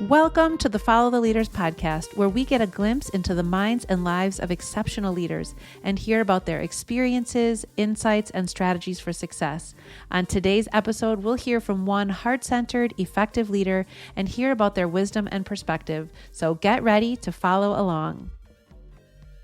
Welcome to the Follow the Leaders podcast, where we get a glimpse into the minds and lives of exceptional leaders and hear about their experiences, insights, and strategies for success. On today's episode, we'll hear from one heart-centered, effective leader and hear about their wisdom and perspective. So get ready to follow along.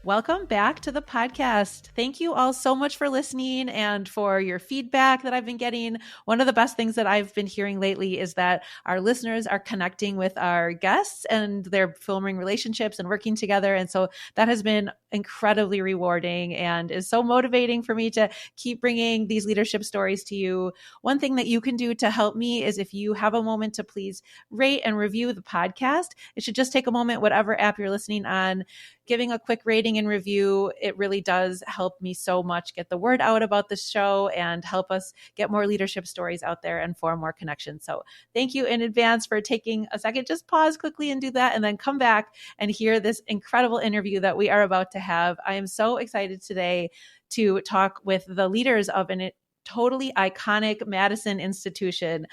Welcome back to the podcast. Thank you all so much for listening and for your feedback that I've been getting. One of the best things that I've been hearing lately is that our listeners are connecting with our guests and they're forming relationships and working together. And so that has been incredibly rewarding and is so motivating for me to keep bringing these leadership stories to you. One thing that you can do to help me is if you have a moment to please rate and review the podcast. It should just take a moment, whatever app you're listening on, giving a quick rating and review. It really does help me so much get the word out about the show and help us get more leadership stories out there and form more connections. So thank you in advance for taking a second. Just pause quickly and do that, and then come back and hear this incredible interview that we are about to have. I am so excited today to talk with the leaders of an totally iconic Madison institution.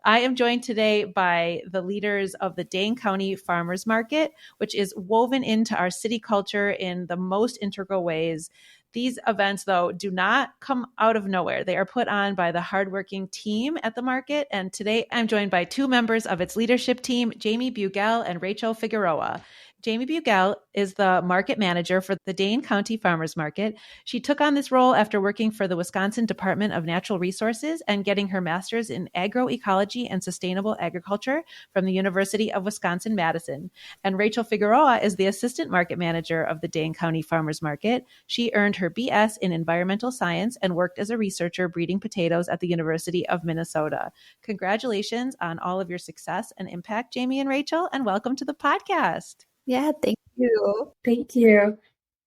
I am joined today by the leaders of the Dane County Farmers Market, which is woven into our city culture in the most integral ways. These events, though, do not come out of nowhere. They are put on by the hardworking team at the market. And today I'm joined by two members of its leadership team, Jamie Bugel and Rachel Figueroa. Jamie Bugel is the market manager for the Dane County Farmers Market. She took on this role after working for the Wisconsin Department of Natural Resources and getting her master's in agroecology and sustainable agriculture from the University of Wisconsin-Madison. And Rachel Figueroa is the assistant market manager of the Dane County Farmers Market. She earned her BS in environmental science and worked as a researcher breeding potatoes at the University of Minnesota. Congratulations on all of your success and impact, Jamie and Rachel, and welcome to the podcast. Yeah, thank you. Thank you.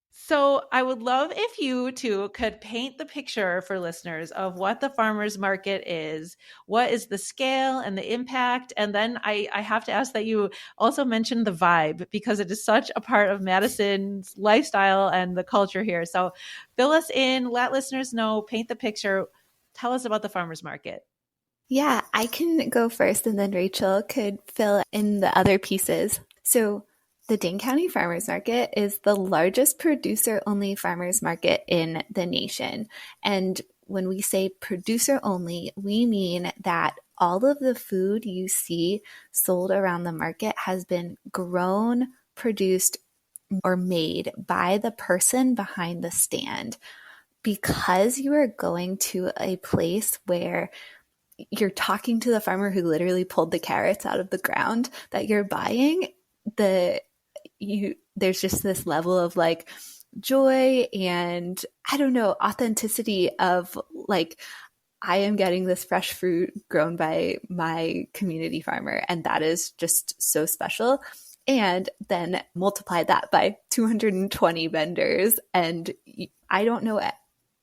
So I would love if you two could paint the picture for listeners of what the farmers market is. What is the scale and the impact? And then I have to ask that you also mention the vibe, because it is such a part of Madison's lifestyle and the culture here. So fill us in, let listeners know, paint the picture. Tell us about the farmers market. Yeah, I can go first and then Rachel could fill in the other pieces. So the Dane County Farmers Market is the largest producer-only farmers market in the nation. And when we say producer-only, we mean that all of the food you see sold around the market has been grown, produced, or made by the person behind the stand. Because you are going to a place where you're talking to the farmer who literally pulled the carrots out of the ground that you're buying, there's just this level of like joy and authenticity of like, I am getting this fresh fruit grown by my community farmer. And that is just so special. And then multiply that by 220 vendors. And I don't know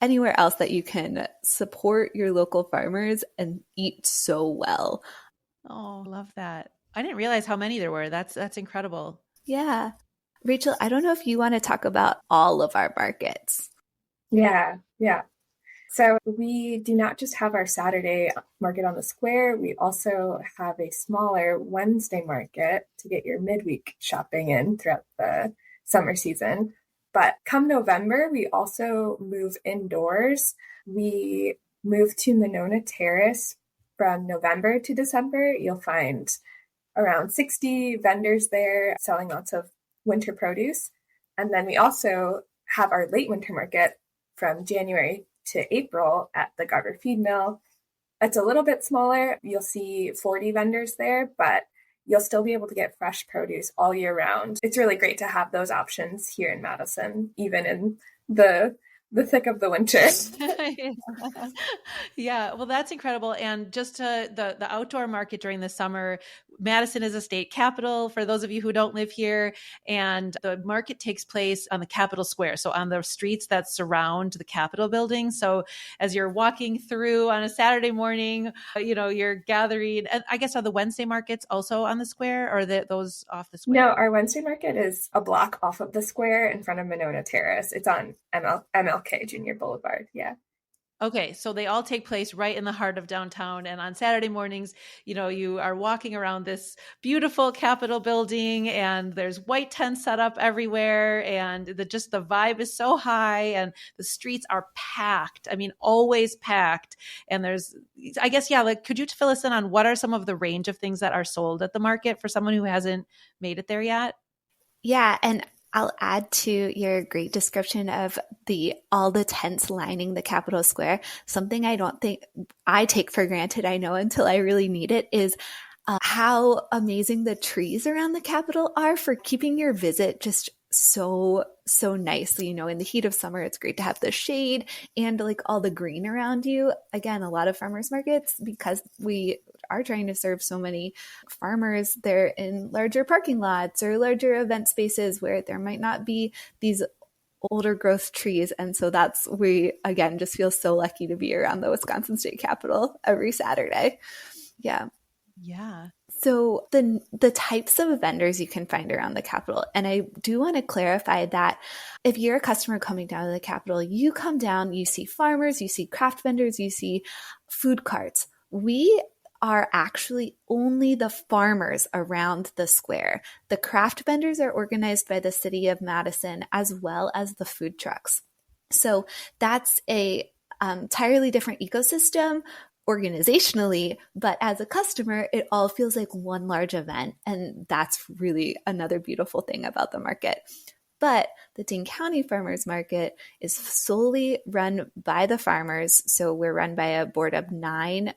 anywhere else that you can support your local farmers and eat so well. Oh, love that. I didn't realize how many there were. That's incredible. Yeah. Rachel, I don't know if you want to talk about all of our markets. Yeah. So we do not just have our Saturday market on the square. We also have a smaller Wednesday market to get your midweek shopping in throughout the summer season. But come November, we also move indoors. We move to Monona Terrace from November to December. You'll find around 60 vendors there selling lots of winter produce. And then we also have our late winter market from January to April at the Garver Feed Mill. It's a little bit smaller. You'll see 40 vendors there, but you'll still be able to get fresh produce all year round. It's really great to have those options here in Madison, even in the thick of the winter. Yeah, well, that's incredible. And just to the outdoor market during the summer, Madison is a state capital for those of you who don't live here. And the market takes place on the Capitol Square. So on the streets that surround the Capitol building. So as you're walking through on a Saturday morning, you're gathering. And I guess are the Wednesday markets also on the square, or are those off the square? No, our Wednesday market is a block off of the square in front of Monona Terrace. It's on MLK Junior Boulevard. Yeah. Okay, so they all take place right in the heart of downtown. And on Saturday mornings, you are walking around this beautiful Capitol building, and there's white tents set up everywhere, and the vibe is so high, and the streets are packed. I mean, always packed. And there's, I guess, yeah, like, could you fill us in on what are some of the range of things that are sold at the market for someone who hasn't made it there yet? Yeah, and I'll add to your great description of all the tents lining the Capitol Square. Something I don't think I take for granted, I know until I really need it, is how amazing the trees around the Capitol are for keeping your visit just so nice. In the heat of summer, it's great to have the shade and like all the green around you. Again, a lot of farmers markets, because we are trying to serve so many farmers, they're in larger parking lots or larger event spaces where there might not be these older growth trees. And so we again just feel so lucky to be around the Wisconsin State Capitol every Saturday. Yeah. Yeah. So the types of vendors you can find around the Capitol, and I do want to clarify that if you're a customer coming down to the Capitol, you come down, you see farmers, you see craft vendors, you see food carts. We are actually only the farmers around the square. The craft vendors are organized by the city of Madison, as well as the food trucks. So that's a entirely different ecosystem organizationally, but as a customer, it all feels like one large event. And that's really another beautiful thing about the market. But the Dane County Farmers Market is solely run by the farmers. So we're run by a board of 9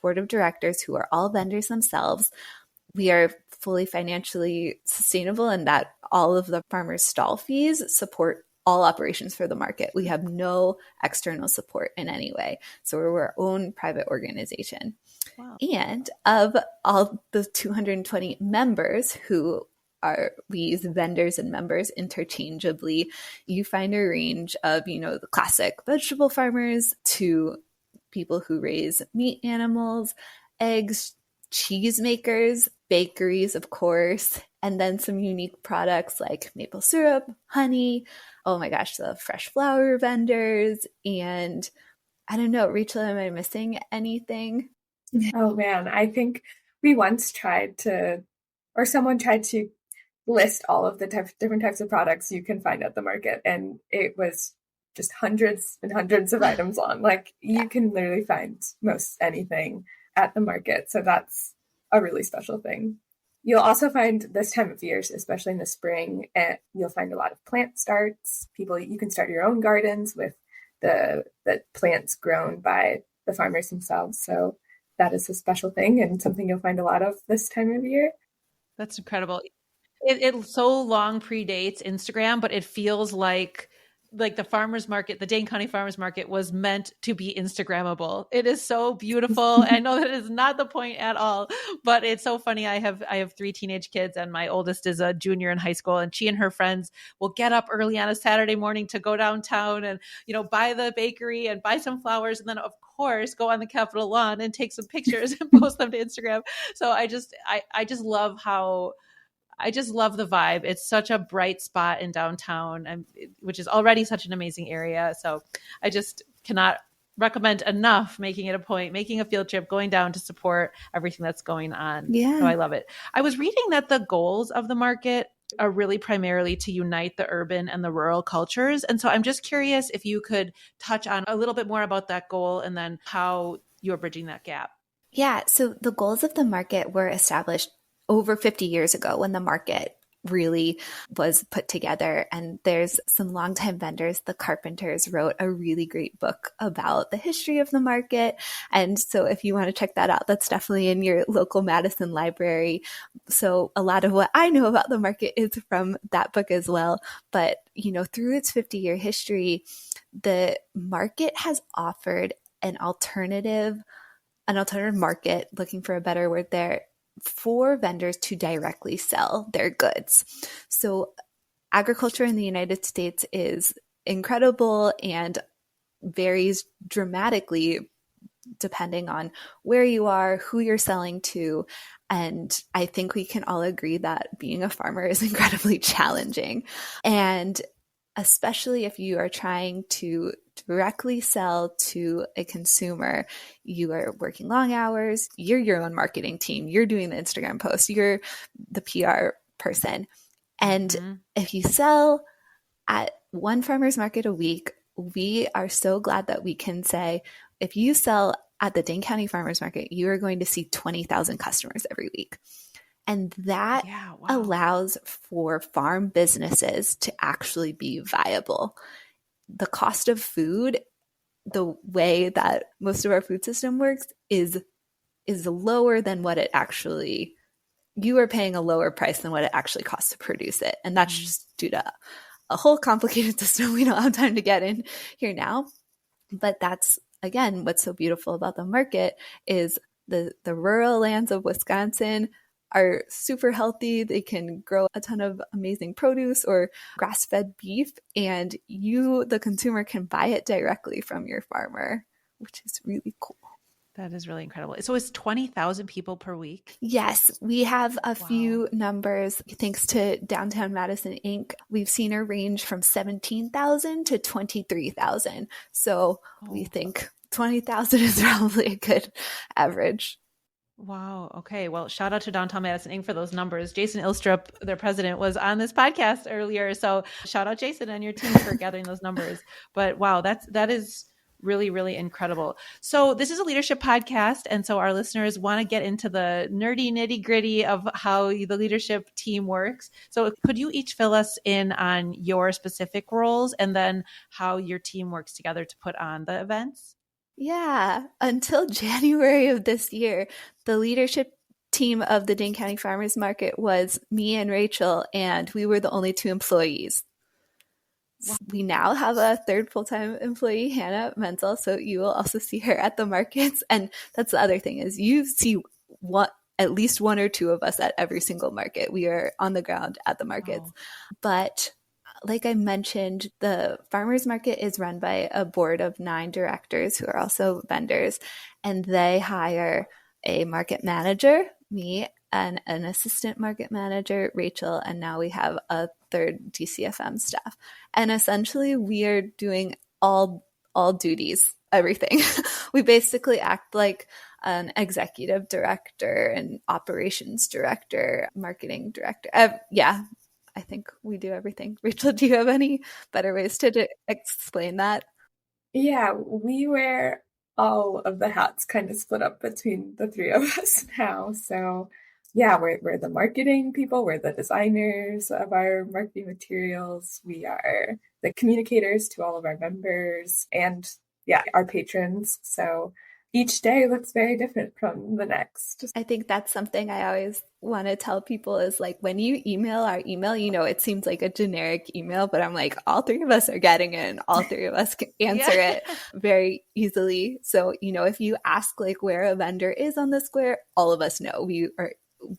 board of directors who are all vendors themselves. We are fully financially sustainable in that all of the farmers' stall fees support all operations for the market. We have no external support in any way. So we're our own private organization. Wow. And of all the 220 members we use vendors and members interchangeably, you find a range of, the classic vegetable farmers to people who raise meat animals, eggs, cheese makers, bakeries, of course, and then some unique products like maple syrup, honey, oh my gosh, the fresh flower vendors. And I don't know, Rachel, am I missing anything? Oh man, I think we once someone tried to list all of the different types of products you can find at the market. And it was just hundreds and hundreds of items long. Like you can literally find most anything at the market. So that's a really special thing. You'll also find this time of year, especially in the spring, you'll find a lot of plant starts. You can start your own gardens with the plants grown by the farmers themselves. So that is a special thing and something you'll find a lot of this time of year. That's incredible. It so long predates Instagram, but it feels like the farmers market, the Dane County Farmers Market was meant to be Instagrammable. It is so beautiful. I know that is not the point at all, but it's so funny. I have 3 teenage kids, and my oldest is a junior in high school, and she and her friends will get up early on a Saturday morning to go downtown and, buy the bakery and buy some flowers. And then of course go on the Capitol lawn and take some pictures and post them to Instagram. So I just love the vibe. It's such a bright spot in downtown, which is already such an amazing area. So I just cannot recommend enough making it a point, making a field trip, going down to support everything that's going on. Yeah. So I love it. I was reading that the goals of the market are really primarily to unite the urban and the rural cultures. And so I'm just curious if you could touch on a little bit more about that goal and then how you're bridging that gap. Yeah. So the goals of the market were established over 50 years ago when the market really was put together. And there's some longtime vendors. The Carpenters wrote a really great book about the history of the market. And so if you want to check that out, that's definitely in your local Madison library. So a lot of what I know about the market is from that book as well. But, through its 50-year history, the market has offered an alternative market, looking for a better word there, for vendors to directly sell their goods. So agriculture in the United States is incredible and varies dramatically depending on where you are, who you're selling to. And I think we can all agree that being a farmer is incredibly challenging. And especially if you are trying to directly sell to a consumer. You are working long hours, you're your own marketing team, you're doing the Instagram posts, you're the PR person. And if you sell at one farmer's market a week, we are so glad that we can say, if you sell at the Dane County Farmers Market, you are going to see 20,000 customers every week. And that allows for farm businesses to actually be viable. The cost of food, the way that most of our food system works, is lower than what it actually, you are paying a lower price than what it actually costs to produce it. And that's just due to a whole complicated system we don't have time to get in here now. But that's, again, what's so beautiful about the market is the rural lands of Wisconsin are super healthy. They can grow a ton of amazing produce or grass-fed beef, and you, the consumer, can buy it directly from your farmer, which is really cool. That is really incredible. So it's 20,000 people per week? Yes, we have a few numbers. Thanks to Downtown Madison Inc., we've seen a range from 17,000 to 23,000. So we think 20,000 is probably a good average. Wow. Okay. Well, shout out to Downtown Madison Inc. for those numbers. Jason Ilstrup, their president, was on this podcast earlier. So shout out Jason and your team for gathering those numbers. But wow, that is really, really incredible. So this is a leadership podcast. And so our listeners want to get into the nerdy nitty gritty of how the leadership team works. So could you each fill us in on your specific roles and then how your team works together to put on the events? Yeah. Until January of this year, the leadership team of the Dane County Farmers Market was me and Rachel, and we were the only 2 employees. Wow. We now have a third full-time employee, Hannah Menzel, so you will also see her at the markets. And that's the other thing, is you see at least 1 or 2 of us at every single market. We are on the ground at the markets. Wow. But like I mentioned, the farmers market is run by a board of 9 directors who are also vendors, and they hire a market manager, me, and an assistant market manager, Rachel, and now we have a third DCFM staff. And essentially we are doing all duties, everything. We basically act like an executive director and operations director, marketing director. I think we do everything. Rachel, do you have any better ways to explain that? Yeah, we wear all of the hats, kind of split up between the 3 of us now. So yeah, we're the marketing people, we're the designers of our marketing materials, we are the communicators to all of our members and our patrons. So each day looks very different from the next. I think that's something I always want to tell people is like, when you email our email, it seems like a generic email, but I'm like, all 3 of us are getting it and all 3 of us can answer it very easily. So, if you ask like where a vendor is on the square, all of us know.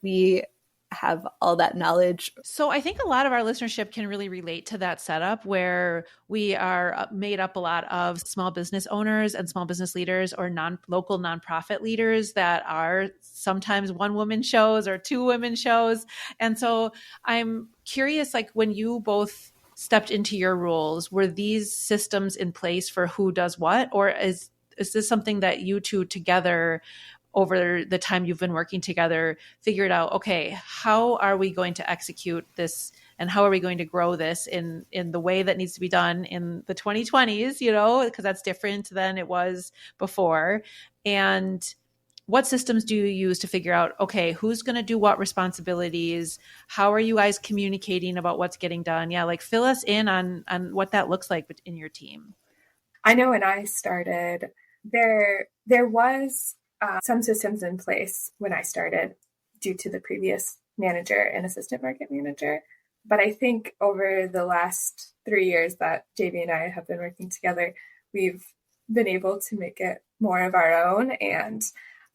We have all that knowledge. So I think a lot of our listenership can really relate to that setup where we are made up a lot of small business owners and small business leaders or local nonprofit leaders that are sometimes 1-woman shows or 2-women shows. And so I'm curious, like when you both stepped into your roles, were these systems in place for who does what? Or is this something that you two together over the time you've been working together, figured out, okay, how are we going to execute this and how are we going to grow this in the way that needs to be done in the 2020s, because that's different than it was before. And what systems do you use to figure out, okay, who's going to do what responsibilities? How are you guys communicating about what's getting done? Yeah, like fill us in on what that looks like in your team. I know when I started, there was some systems in place when I started due to the previous manager and assistant market manager. But I think over the last 3 years that Jamie and I have been working together, we've been able to make it more of our own and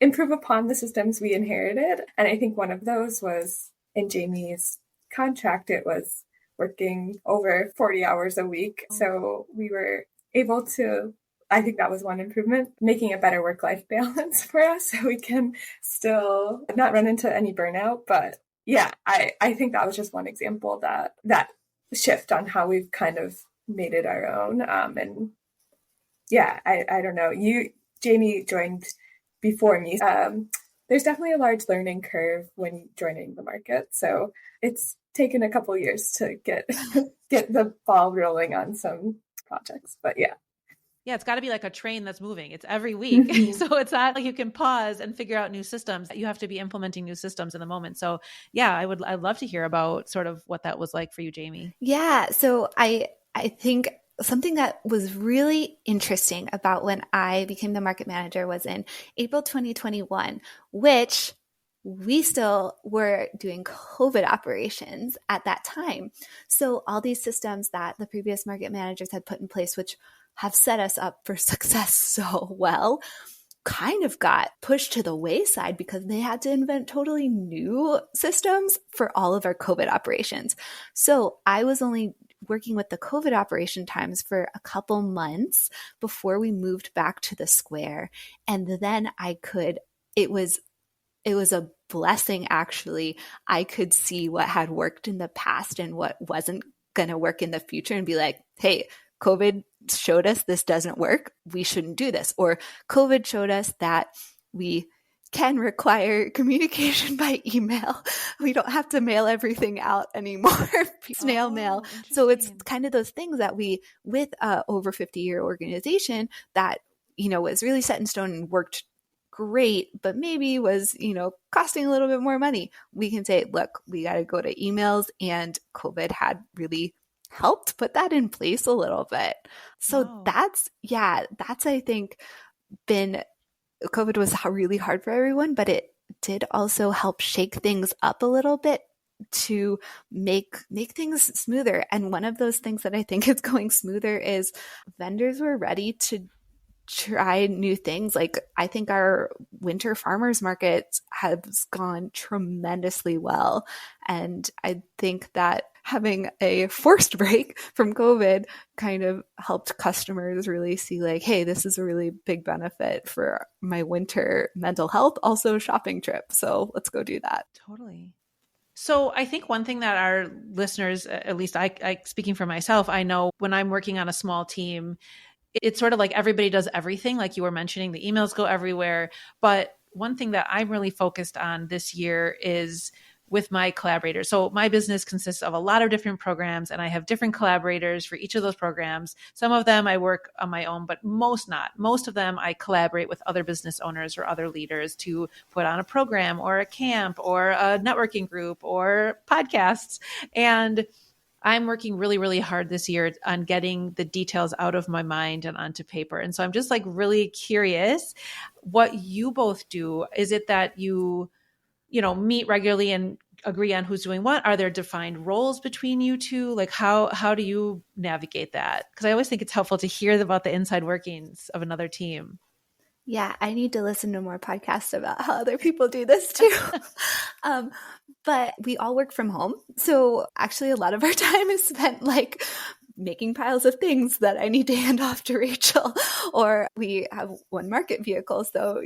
improve upon the systems we inherited. And I think one of those was in Jamie's contract, it was working over 40 hours a week. So we were able to, I think that was one improvement, making a better work-life balance for us so we can still not run into any burnout. But yeah, I think that was just one example that shift on how we've kind of made it our own. And yeah, I don't know. Jamie joined before me. There's definitely a large learning curve when joining the market. So it's taken a couple years to get the ball rolling on some projects. But yeah. Yeah, it's got to be like a train that's moving. It's every week. Mm-hmm. So it's not like you can pause and figure out new systems. You have to be implementing new systems in the moment. So yeah, I'd love to hear about sort of what that was like for you, Jamie. Yeah. So I think something that was really interesting about when I became the market manager was in April 2021, which we still were doing COVID operations at that time. So all these systems that the previous market managers had put in place, which have set us up for success so well, kind of got pushed to the wayside because they had to invent totally new systems for all of our COVID operations. So I was only working with the COVID operation times for a couple months before we moved back to the square. And then it was a blessing, actually. I could see what had worked in the past and what wasn't going to work in the future and be like, hey, COVID showed us this doesn't work. We shouldn't do this. Or COVID showed us that we can require communication by email. We don't have to mail everything out anymore, snail mail. So it's kind of those things that we, with a over 50-year organization that, was really set in stone and worked great, but maybe was, costing a little bit more money. We can say, look, we got to go to emails, and COVID had really helped put that in place a little bit. So that's, I think, COVID was really hard for everyone, but it did also help shake things up a little bit to make things smoother. And one of those things that I think is going smoother is vendors were ready to try new things. Like, I think our winter farmers market has gone tremendously well. And I think that having a forced break from COVID kind of helped customers really see like, hey, this is a really big benefit for my winter mental health, also a shopping trip. So let's go do that. Totally. So I think one thing that our listeners, at least I speaking for myself, I know when I'm working on a small team, it's sort of like everybody does everything. Like you were mentioning, the emails go everywhere. But one thing that I'm really focused on this year is with my collaborators. So my business consists of a lot of different programs, and I have different collaborators for each of those programs. Some of them I work on my own, but most not. Most of them I collaborate with other business owners or other leaders to put on a program or a camp or a networking group or podcasts. And I'm working really, really hard this year on getting the details out of my mind and onto paper. And so I'm just like really curious what you both do. Is it that you meet regularly and agree on who's doing what? Are there defined roles between you two? Like how do you navigate that? Because I always think it's helpful to hear about the inside workings of another team. Yeah, I need to listen to more podcasts about how other people do this too. But we all work from home. So actually a lot of our time is spent like making piles of things that I need to hand off to Rachel, or we have one market vehicle. So,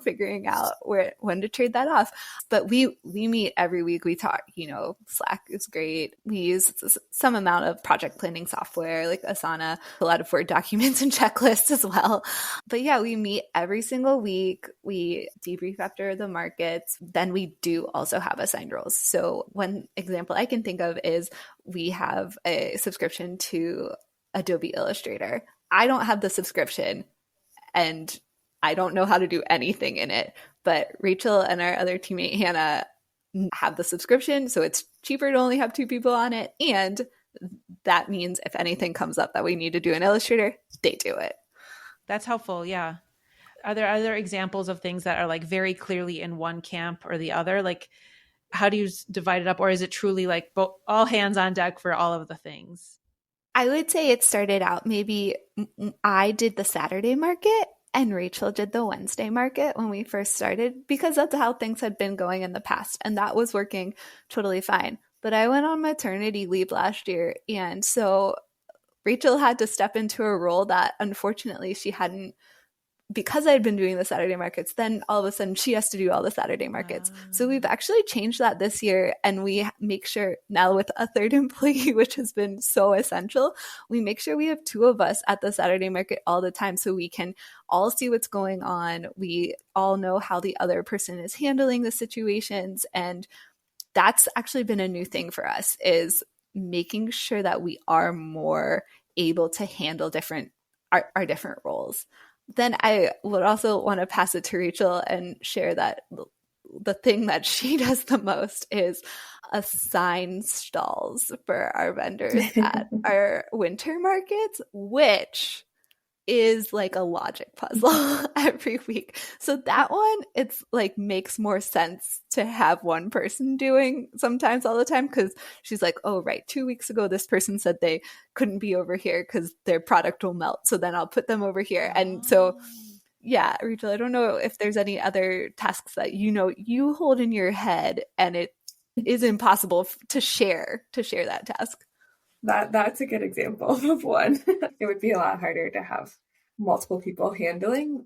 figuring out when to trade that off. But we meet every week. We talk, Slack is great. We use some amount of project planning software like Asana, a lot of Word documents and checklists as well. But yeah, we meet every single week. We debrief after the markets. Then we do also have assigned roles. So one example I can think of is we have a subscription to Adobe Illustrator. I don't have the subscription and I don't know how to do anything in it, but Rachel and our other teammate Hannah have the subscription. So it's cheaper to only have 2 people on it. And that means if anything comes up that we need to do in Illustrator, they do it. That's helpful. Yeah. Are there other examples of things that are like very clearly in one camp or the other? Like, how do you divide it up? Or is it truly like all hands on deck for all of the things? I would say it started out maybe I did the Saturday market and Rachel did the Wednesday market when we first started, because that's how things had been going in the past. And that was working totally fine. But I went on maternity leave last year. And so Rachel had to step into a role that unfortunately she hadn't because I had been doing the Saturday markets, then all of a sudden she has to do all the Saturday markets. So we've actually changed that this year, and we make sure now with a third employee, which has been so essential, we make sure we have two of us at the Saturday market all the time so we can all see what's going on. We all know how the other person is handling the situations. And that's actually been a new thing for us, is making sure that we are more able to handle our different roles. Then I would also want to pass it to Rachel and share that the thing that she does the most is assign stalls for our vendors at our winter markets, which is like a logic puzzle every week. So that one, it's like makes more sense to have one person doing sometimes all the time, because she's like, oh, right, 2 weeks ago, this person said they couldn't be over here because their product will melt. So then I'll put them over here. And so, yeah, Rachel, I don't know if there's any other tasks that you hold in your head and it is impossible to share that task. That's a good example of one. It would be a lot harder to have multiple people handling,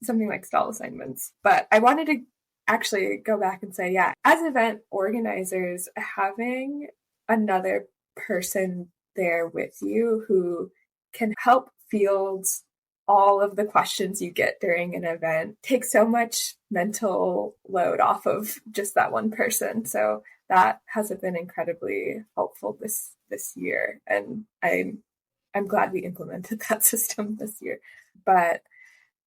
something like stall assignments. But I wanted to actually go back and say, as event organizers, having another person there with you who can help field all of the questions you get during an event takes so much mental load off of just that one person. So that has been incredibly helpful this year, and I'm glad we implemented that system this year. But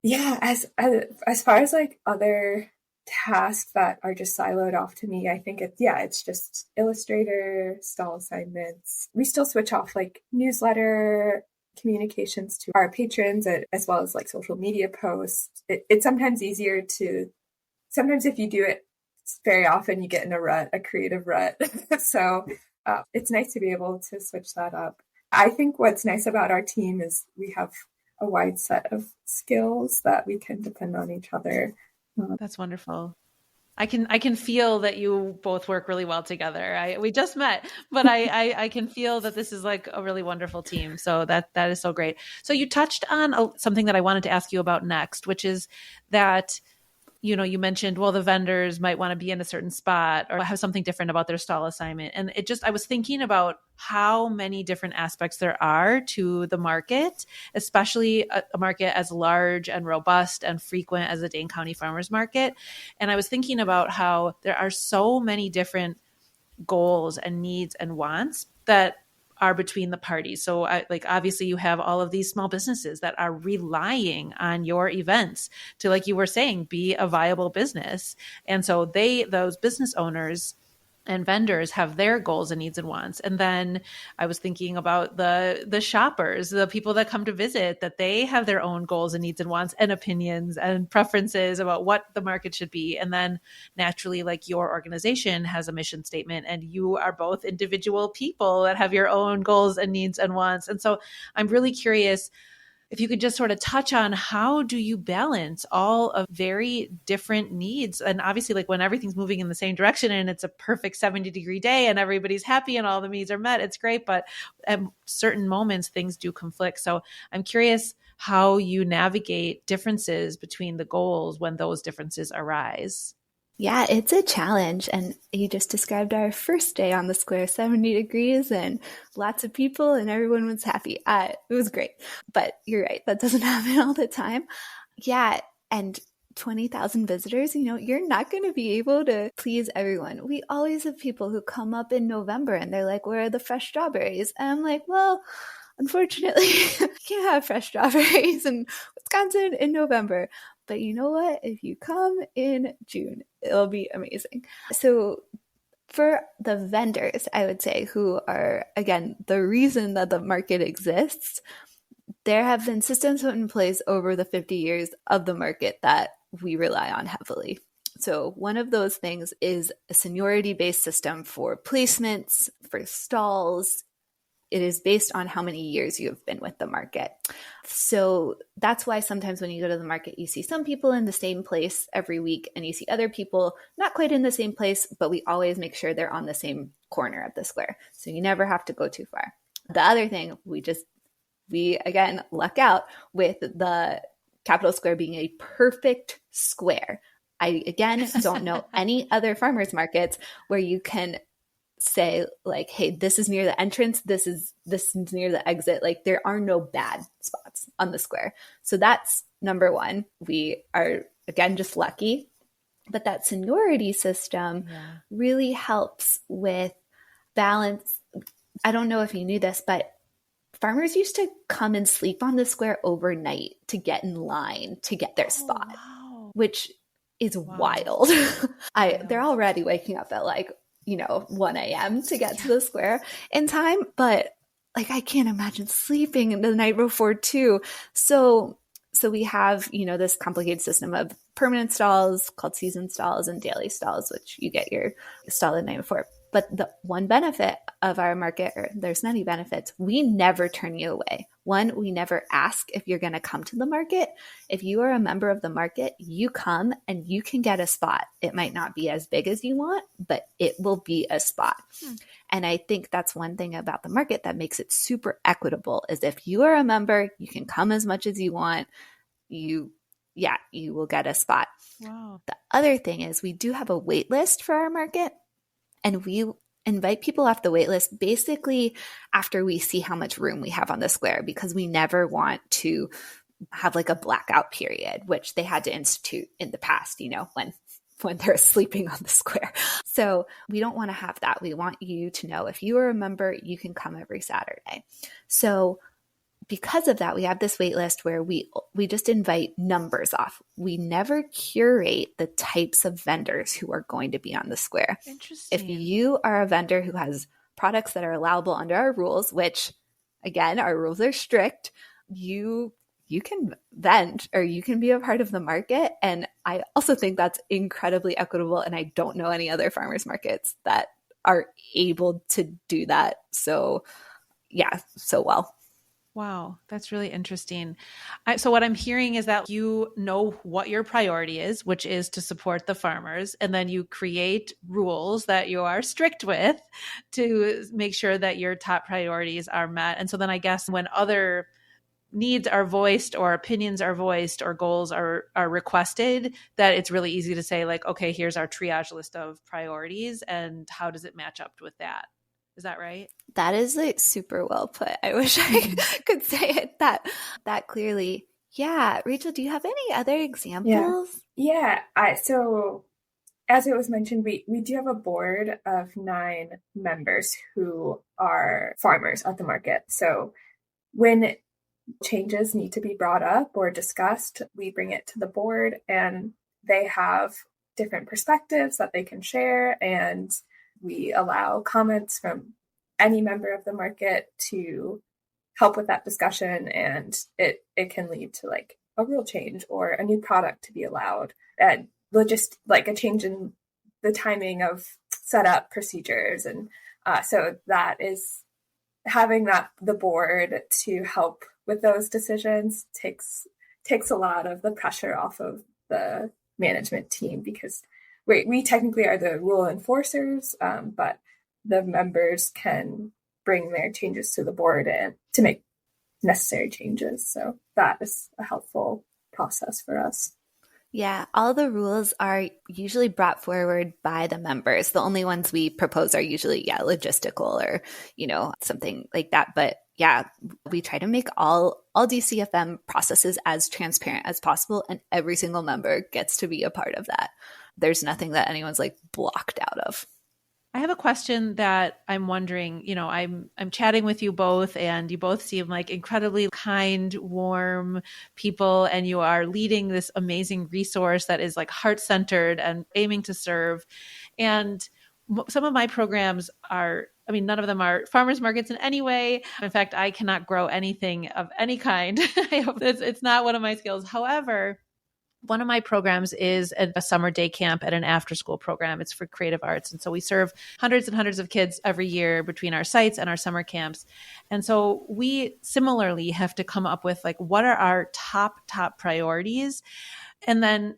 as far as like other tasks that are just siloed off to me, I think it's just Illustrator, stall assignments. We still switch off like newsletter communications to our patrons, as well as like social media posts. It's sometimes easier sometimes if you do it very often, you get in a creative rut. So it's nice to be able to switch that up. I think what's nice about our team is we have a wide set of skills that we can depend on each other. That's wonderful. I can feel that you both work really well together. We just met, but I can feel that this is like a really wonderful team. So that is so great. So you touched on something that I wanted to ask you about next, which is that, you mentioned, well, the vendors might want to be in a certain spot or have something different about their stall assignment. And I was thinking about how many different aspects there are to the market, especially a market as large and robust and frequent as the Dane County Farmers Market. And I was thinking about how there are so many different goals and needs and wants that are between the parties. So obviously you have all of these small businesses that are relying on your events to, like you were saying, be a viable business. And so those business owners and vendors have their goals and needs and wants. And then I was thinking about the shoppers, the people that come to visit, that they have their own goals and needs and wants and opinions and preferences about what the market should be. And then naturally, like your organization has a mission statement, and you are both individual people that have your own goals and needs and wants. And so I'm really curious if you could just sort of touch on how do you balance all of very different needs? And obviously, like when everything's moving in the same direction and it's a perfect 70-degree day and everybody's happy and all the needs are met, it's great. But at certain moments, things do conflict. So I'm curious how you navigate differences between the goals when those differences arise. Yeah, it's a challenge. And you just described our first day on the square, 70 degrees and lots of people and everyone was happy. It was great. But you're right, that doesn't happen all the time. Yeah, and 20,000 visitors, you're not going to be able to please everyone. We always have people who come up in November and they're like, where are the fresh strawberries? And I'm like, well, unfortunately, you can't have fresh strawberries in Wisconsin in November. But you know what? If you come in June, it'll be amazing. So for the vendors, I would say, who are, again, the reason that the market exists, there have been systems put in place over the 50 years of the market that we rely on heavily. So one of those things is a seniority-based system for placements, for stalls. It is based on how many years you have been with the market. So that's why sometimes when you go to the market, you see some people in the same place every week and you see other people not quite in the same place, but we always make sure they're on the same corner of the square. So you never have to go too far. The other thing, we again luck out with the Capitol Square being a perfect square. I, again, don't know any other farmers markets where you can say like, hey, this is near the entrance, this is near the exit. Like there are no bad spots on the square. So that's number one. We are, again, just lucky. But that seniority system really helps with balance. I don't know if you knew this, but farmers used to come and sleep on the square overnight to get in line to get their spot, which is wild. They're already waking up at like, 1 a.m. to get to the square in time. But like, I can't imagine sleeping the night before too. So we have, this complicated system of permanent stalls called season stalls and daily stalls, which you get your stall the night before. But the one benefit of our market, or there's many benefits, we never turn you away. One, we never ask if you're going to come to the market. If you are a member of the market, you come and you can get a spot. It might not be as big as you want, but it will be a spot. And I think that's one thing about the market that makes it super equitable is if you are a member, you can come as much as you want. You will get a spot. Wow. The other thing is we do have a wait list for our market. And we invite people off the wait list basically after we see how much room we have on the square, because we never want to have like a blackout period, which they had to institute in the past, when they're sleeping on the square. So we don't want to have that. We want you to know if you are a member, you can come every Saturday. So because of that, we have this wait list where we just invite numbers off. We never curate the types of vendors who are going to be on the square. Interesting. If you are a vendor who has products that are allowable under our rules, which again, our rules are strict, you can vend or you can be a part of the market. And I also think that's incredibly equitable. And I don't know any other farmers markets that are able to do that. So well. Wow, that's really interesting. So what I'm hearing is that you know what your priority is, which is to support the farmers, and then you create rules that you are strict with to make sure that your top priorities are met. And so then I guess when other needs are voiced or opinions are voiced or goals are requested, that it's really easy to say like, okay, here's our triage list of priorities and how does it match up with that? Is that right? That is like super well put. I wish I could say it that clearly. Yeah. Rachel, do you have any other examples? Yeah. So as it was mentioned, we do have a board of 9 members who are farmers at the market. So when changes need to be brought up or discussed, we bring it to the board and they have different perspectives that they can share, and we allow comments from any member of the market to help with that discussion, and it can lead to like a real change or a new product to be allowed, and just like a change in the timing of setup procedures. And so that is having the board to help with those decisions takes a lot of the pressure off of the management team, because we technically are the rule enforcers, but the members can bring their changes to the board and to make necessary changes. So that is a helpful process for us. Yeah, all the rules are usually brought forward by the members. The only ones we propose are usually, logistical or, something like that. But yeah, we try to make all DCFM processes as transparent as possible, and every single member gets to be a part of that. There's nothing that anyone's like blocked out of. I have a question that I'm wondering, I'm chatting with you both, and you both seem like incredibly kind, warm people, and you are leading this amazing resource that is like heart-centered and aiming to serve. And some of my programs none of them are farmers markets in any way. In fact, I cannot grow anything of any kind. It's not one of my skills. However, one of my programs is a summer day camp and an after-school program. It's for creative arts. And so we serve hundreds and hundreds of kids every year between our sites and our summer camps. And so we similarly have to come up with like, what are our top priorities? And then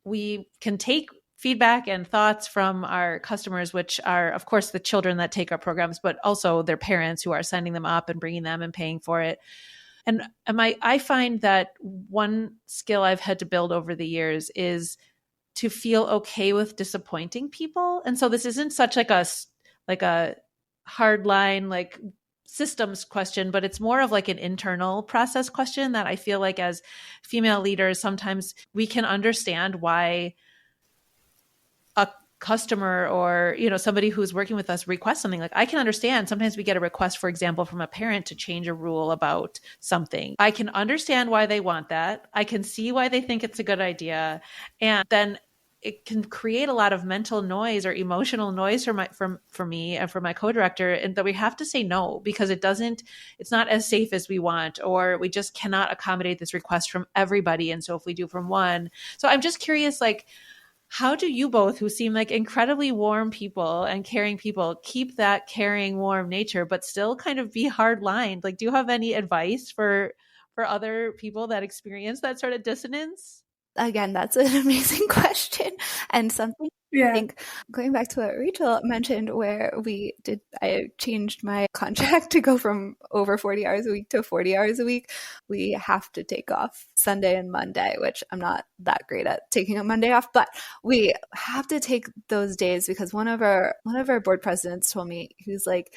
we can take feedback and thoughts from our customers, which are, of course, the children that take our programs, but also their parents who are signing them up and bringing them and paying for it. And I find that one skill I've had to build over the years is to feel okay with disappointing people. And so this isn't such like a hard line, like systems question, but it's more of like an internal process question that I feel like as female leaders, sometimes we can understand why a customer or, somebody who's working with us requests something. Like I can understand sometimes we get a request, for example, from a parent to change a rule about something. I can understand why they want that. I can see why they think it's a good idea. And then it can create a lot of mental noise or emotional noise for me and for my co-director, and that we have to say no because it's not as safe as we want, or we just cannot accommodate this request from everybody. And so if we do from one, so I'm just curious, like, how do you both, who seem like incredibly warm people and caring people, keep that caring, warm nature, but still kind of be hard-lined? Like, do you have any advice for other people that experience that sort of dissonance? Again, that's an amazing question, and something I think going back to what Rachel mentioned, where I changed my contract to go from over 40 hours a week to 40 hours a week. We have to take off Sunday and Monday, which I'm not that great at taking a Monday off, but we have to take those days because one of our board presidents told me, he was like,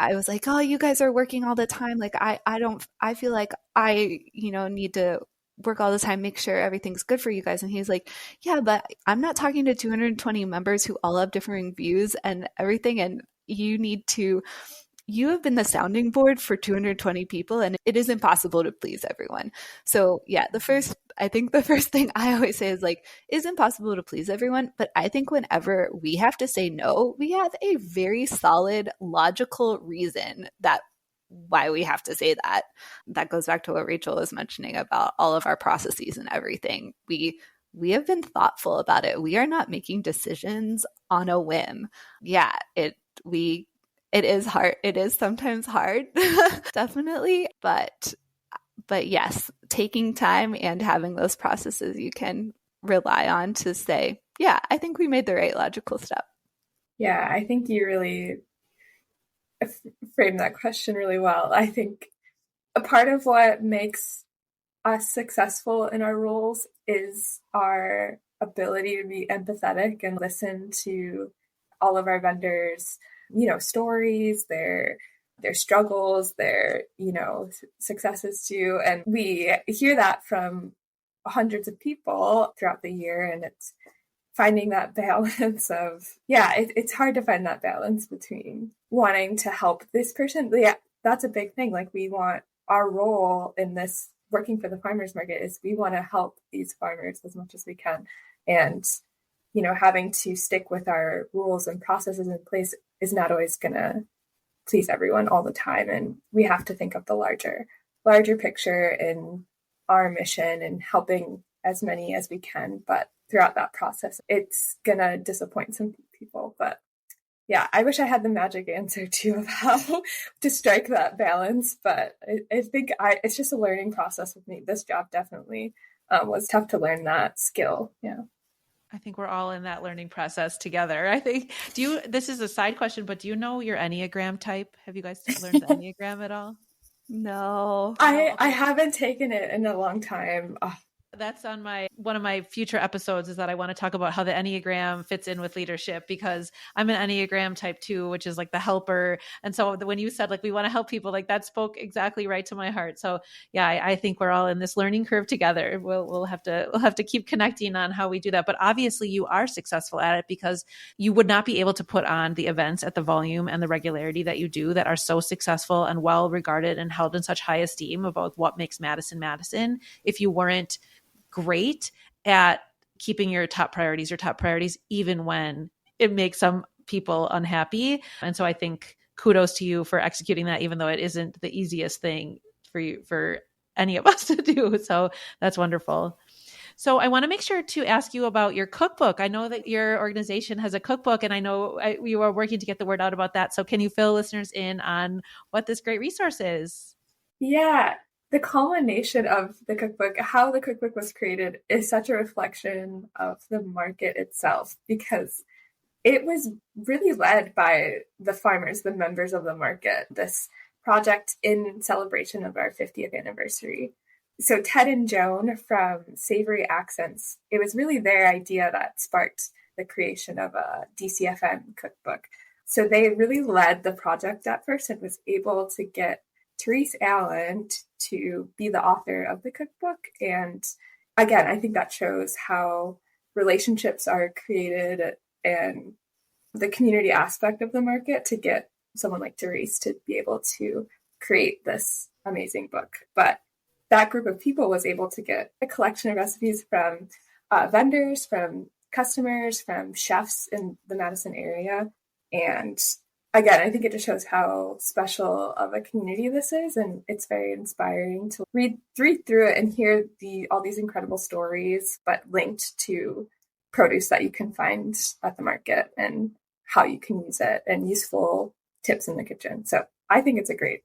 I was like, oh, you guys are working all the time. Like, I feel like I, need to work all the time, make sure everything's good for you guys. And he's like, yeah, but I'm not talking to 220 members who all have differing views and everything. And you have been the sounding board for 220 people, and it is impossible to please everyone. So yeah, the first thing I always say is like, it's impossible to please everyone. But I think whenever we have to say no, we have a very solid, logical reason why we have to say that. That goes back to what Rachel was mentioning about all of our processes and everything. We have been thoughtful about it. We are not making decisions on a whim. Yeah, it is hard. It is sometimes hard, definitely. But yes, taking time and having those processes you can rely on to say, yeah, I think we made the right logical step. Yeah, I think you really framed that question really well. I think a part of what makes us successful in our roles is our ability to be empathetic and listen to all of our vendors, stories, their struggles, their, successes too. And we hear that from hundreds of people throughout the year. And it's finding that balance of, it's hard to find that balance between wanting to help this person. Yeah, that's a big thing. Like, we want our role in this working for the farmers market is we want to help these farmers as much as we can. And, having to stick with our rules and processes in place is not always going to please everyone all the time. And we have to think of the larger picture in our mission and helping as many as we can. But throughout that process, it's going to disappoint some people. But yeah, I wish I had the magic answer too of how to strike that balance. But I think it's just a learning process with me. This job definitely was tough to learn that skill. Yeah. I think we're all in that learning process together. I think, this is a side question, but do you know your Enneagram type? Have you guys learned the Enneagram at all? No. I haven't taken it in a long time. That's on one of my future episodes, is that I want to talk about how the Enneagram fits in with leadership, because I'm an Enneagram type 2, which is like the helper. And so when you said like, we want to help people, like that spoke exactly right to my heart. So yeah, I think we're all in this learning curve together. We'll have to keep connecting on how we do that. But obviously you are successful at it, because you would not be able to put on the events at the volume and the regularity that you do, that are so successful and well regarded and held in such high esteem about what makes Madison, if you weren't great at keeping your top priorities, even when it makes some people unhappy. And so I think kudos to you for executing that, even though it isn't the easiest thing for any of us to do. So that's wonderful. So I want to make sure to ask you about your cookbook. I know that your organization has a cookbook, and I know you are working to get the word out about that. So can you fill listeners in on what this great resource is? Yeah. The culmination of the cookbook, how the cookbook was created, is such a reflection of the market itself, because it was really led by the farmers, the members of the market. This project in celebration of our 50th anniversary. So Ted and Joan from Savory Accents, it was really their idea that sparked the creation of a DCFN cookbook. So they really led the project at first and was able to get Therese Allen to be the author of the cookbook. And again, I think that shows how relationships are created and the community aspect of the market to get someone like Therese to be able to create this amazing book. But that group of people was able to get a collection of recipes from vendors, from customers, from chefs in the Madison area. And again, I think it just shows how special of a community this is. And it's very inspiring to read through it and hear all these incredible stories, but linked to produce that you can find at the market and how you can use it and useful tips in the kitchen. So I think it's a great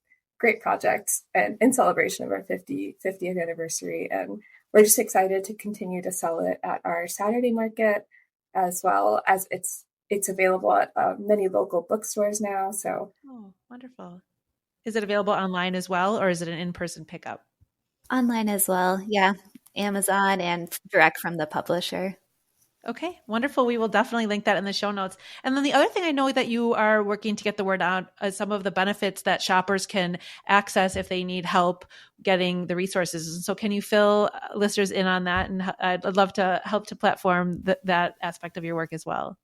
project and in celebration of our 50th anniversary. And we're just excited to continue to sell it at our Saturday market, as well as it's available at many local bookstores now. So, oh, wonderful. Is it available online as well, or is it an in-person pickup? Online as well. Yeah. Amazon and direct from the publisher. Okay, wonderful. We will definitely link that in the show notes. And then the other thing I know that you are working to get the word out is some of the benefits that shoppers can access if they need help getting the resources. And so can you fill listeners in on that? And I'd love to help to platform that aspect of your work as well.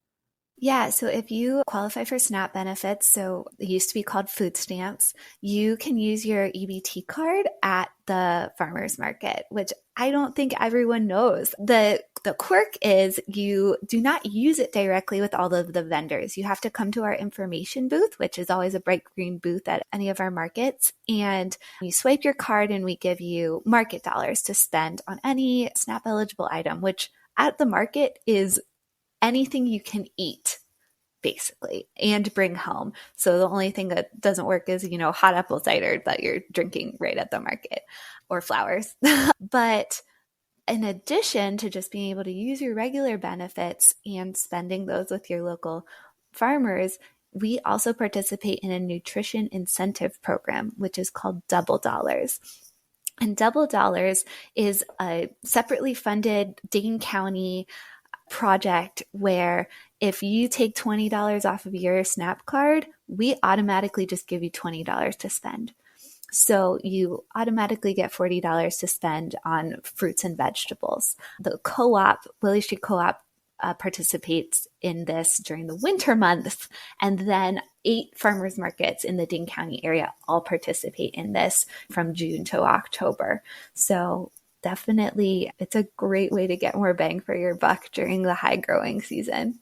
Yeah, so if you qualify for SNAP benefits, so it used to be called food stamps, you can use your EBT card at the farmers market, which I don't think everyone knows. The quirk is you do not use it directly with all of the vendors. You have to come to our information booth, which is always a bright green booth at any of our markets. And you swipe your card and we give you market dollars to spend on any SNAP eligible item, which at the market is anything you can eat, basically, and bring home. So the only thing that doesn't work is, hot apple cider that you're drinking right at the market or flowers. But in addition to just being able to use your regular benefits and spending those with your local farmers, we also participate in a nutrition incentive program, which is called Double Dollars. And Double Dollars is a separately funded Dane County project where if you take $20 off of your SNAP card, we automatically just give you $20 to spend. So you automatically get $40 to spend on fruits and vegetables. The co-op, Willie Street Co-op, participates in this during the winter months. And then 8 farmers markets in the Dane County area all participate in this from June to October. So definitely, it's a great way to get more bang for your buck during the high growing season.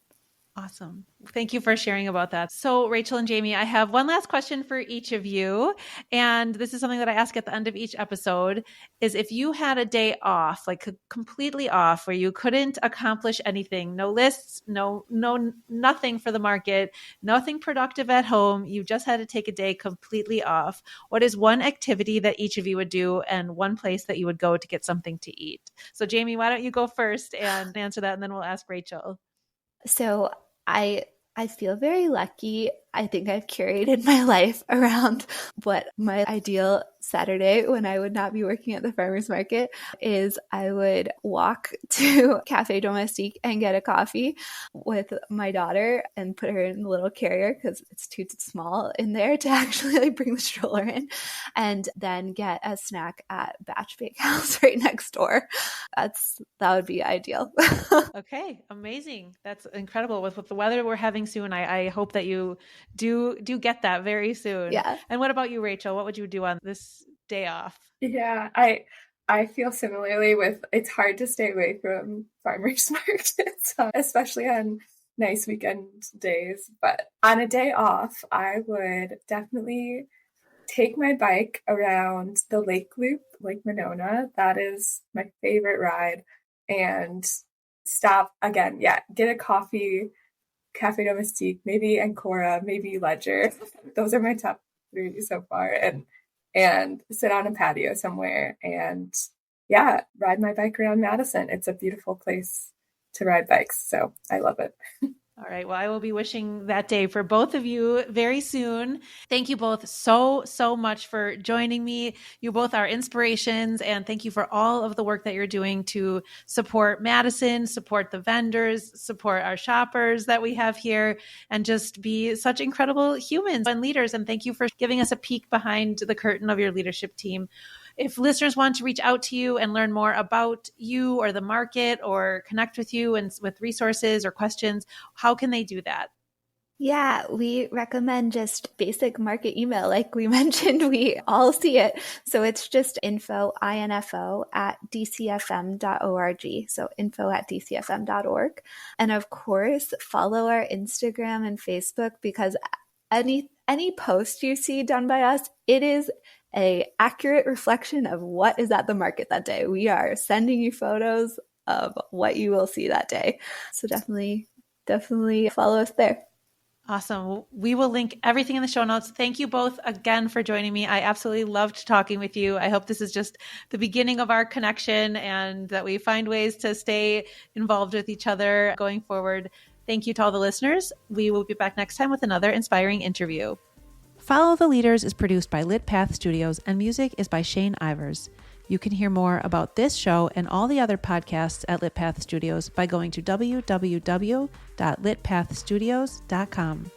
Awesome. Thank you for sharing about that. So Rachel and Jamie, I have one last question for each of you. And this is something that I ask at the end of each episode is if you had a day off, like completely off, where you couldn't accomplish anything, no lists, nothing for the market, nothing productive at home, you just had to take a day completely off. What is one activity that each of you would do and one place that you would go to get something to eat? So Jamie, why don't you go first and answer that, and then we'll ask Rachel. So I feel very lucky. I think I've curated my life around what my ideal Saturday when I would not be working at the farmers market is. I would walk to Cafe Domestique and get a coffee with my daughter and put her in a little carrier because it's too small in there to actually bring the stroller in, and then get a snack at Batch Bakehouse right next door. That would be ideal. Okay, amazing. That's incredible. With the weather we're having soon, I hope that you do get that very soon. Yeah. And what about you, Rachel? What would you do on this day off? Yeah, I feel similarly with it's hard to stay away from farmers markets, especially on nice weekend days. But on a day off, I would definitely take my bike around the Lake Loop, Lake Monona. That is my favorite ride. And stop again. Yeah, get a coffee, Cafe Domestique, maybe Ancora, maybe Ledger. Those are my top 3 so far. And sit on a patio somewhere and ride my bike around Madison. It's a beautiful place to ride bikes. So I love it. All right. Well, I will be wishing that day for both of you very soon. Thank you both so much for joining me. You both are inspirations, and thank you for all of the work that you're doing to support Madison, support the vendors, support our shoppers that we have here, and just be such incredible humans and leaders. And thank you for giving us a peek behind the curtain of your leadership team. If listeners want to reach out to you and learn more about you or the market or connect with you and with resources or questions, how can they do that? Yeah, we recommend just basic market email. Like we mentioned, we all see it. So it's just info at dcfm.org. So info at dcfm.org. And of course, follow our Instagram and Facebook, because any post you see done by us, it is an accurate reflection of what is at the market that day. We are sending you photos of what you will see that day. So definitely follow us there. Awesome. We will link everything in the show notes. Thank you both again for joining me. I absolutely loved talking with you. I hope this is just the beginning of our connection and that we find ways to stay involved with each other going forward. Thank you to all the listeners. We will be back next time with another inspiring interview. Follow the Leaders is produced by Lit Path Studios, and music is by Shane Ivers. You can hear more about this show and all the other podcasts at Lit Path Studios by going to www.litpathstudios.com.